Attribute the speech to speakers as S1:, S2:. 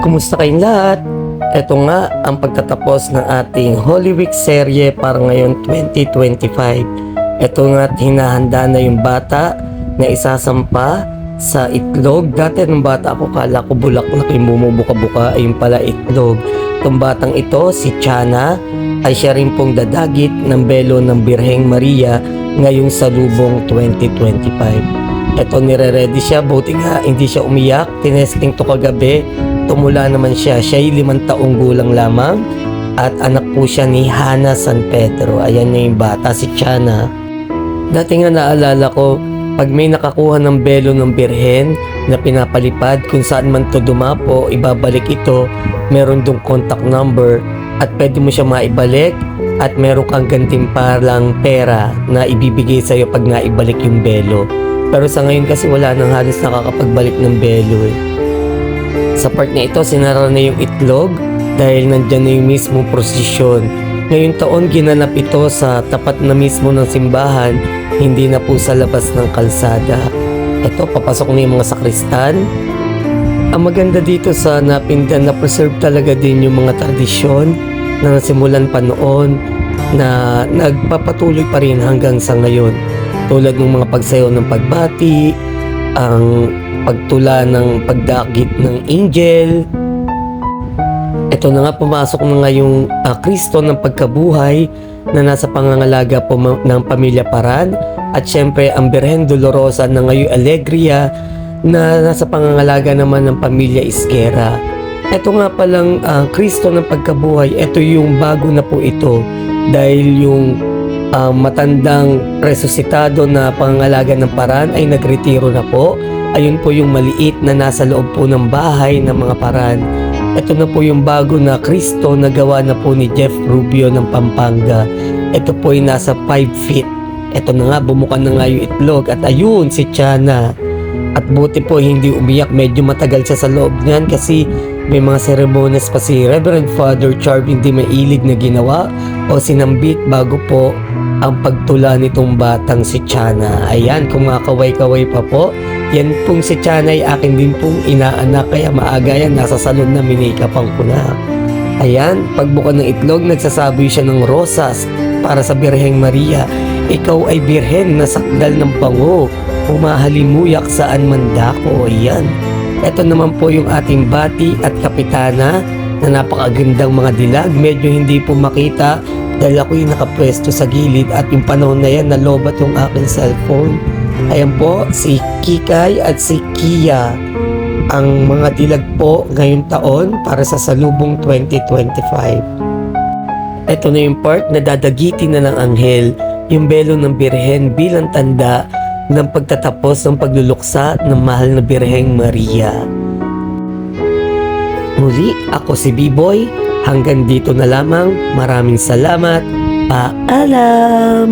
S1: Kumusta kayong lahat? Ito nga ang pagtatapos ng ating Holy Week serye para ngayon 2025. Ito nga hinahanda na yung bata na isasampa sa itlog. Dati nung bata ako, kala ko bulaklak yung bumubuka-buka, ayun pala itlog. Itong batang ito, si Chana, ay siya rin pong dadagit ng belo ng Birheng Maria ngayong salubong 2025. Ito nire-ready siya, buti nga hindi siya umiyak. Tinesting to kagabi, tumula naman siya. Siya ay 5 taong gulang lamang at anak po siya ni Hana San Pedro. Ayan na yung bata, si Chana. Dati nga naalala ko, pag may nakakuha ng belo ng Birhen na pinapalipad, kung saan man to dumapo, ibabalik ito, meron dong contact number at pwede mo siya maibalik at meron kang gantimpalang pera na ibibigay sa'yo pag naibalik yung belo. Pero sa ngayon kasi wala nang halos nakakapagbalik ng belo eh. Sa part na ito, sinara na yung itlog dahil nandyan na yung mismong prosesyon. Ngayong taon, ginanap ito sa tapat na mismo ng simbahan, hindi na po sa labas ng kalsada. Ito, papasok na yung mga sakristan. Ang maganda dito sa Napindan na preserve talaga din yung mga tradisyon na nasimulan pa noon na nagpapatuloy pa rin hanggang sa ngayon. Tulad ng mga pagsayaw ng pagbati, ang pagtula ng pagdakit ng angel. Ito na nga, pumasok na nga yung Kristo ng pagkabuhay na nasa pangangalaga po ng pamilya Paran, at syempre ang Birhen Dolorosa na ngayon Alegria na nasa pangangalaga naman ng pamilya Isguera. Ito nga palang Kristo ng pagkabuhay, ito yung bago na po ito dahil yung matandang resusitado na pangangalaga ng Paran ay nagretiro na po. Ayun po yung maliit na nasa loob po ng bahay ng mga Paran. Ito na po yung bago na Kristo na gawa na po ni Jeff Rubio ng Pampanga. Ito po ay nasa 5 feet. Ito na nga, bumuka na nga yung itlog at ayun si Chana. At buti po hindi umiyak, medyo matagal siya sa loob niyan kasi may mga seremonyas pa si Reverend Father Charvin Di Mailig na ginawa o sinambit bago po ang pagtula nitong batang si Chana. Ayan, kung makakaway-kaway pa po, yan pong si Chana ay akin din pong inaanak, kaya maaga yan, nasa salon na minikapang ko na. Ayan, pagbuka ng itlog, nagsasaboy siya ng rosas para sa Birheng Maria. Ikaw ay Birhen na sakdal ng bango, humahalimuyak saan man dako. Ayan. Ito naman po yung ating bati at kapitana na napakagandang mga dilag. Medyo hindi po makita dahil ako yung nakapwesto sa gilid at yung panahon na yan nalobat yung aking cellphone. Ayan po, si Kikay at si Kia ang mga dilag po ngayong taon para sa salubong 2025. Ito na yung part na dadagitin na ng anghel yung belo ng Birhen bilang tanda ng pagtatapos ng pagluluksa ng mahal na Birheng Maria. Muli, ako si B-Boy. Hanggang dito na lamang. Maraming salamat. Paalam!